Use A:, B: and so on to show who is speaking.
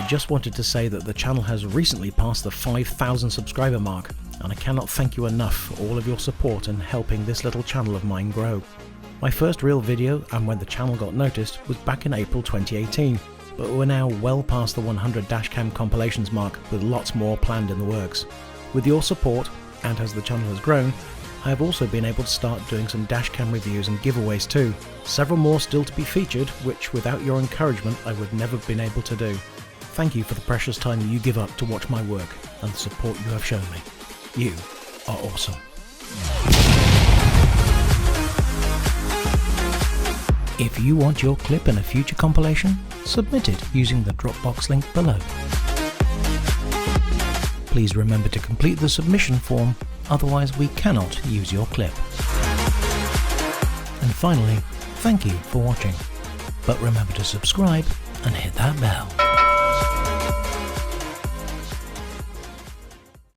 A: I just wanted to say that the channel has recently passed the 5,000 subscriber mark, and I cannot thank you enough for all of your support and helping this little channel of mine grow. My first real video, and when the channel got noticed, was back in April 2018, but we're now well past the 100 dashcam compilations mark with lots more planned in the works. With your support, and as the channel has grown, I have also been able to start doing some dashcam reviews and giveaways too. Several more still to be featured, which without your encouragement I would never have been able to do. Thank you for the precious time you give up to watch my work and the support you have shown me. You are awesome. If you want your clip in a future compilation, submit it using the Dropbox link below. Please remember to complete the submission form, otherwise we cannot use your clip. And finally, thank you for watching. But remember to subscribe and hit that bell.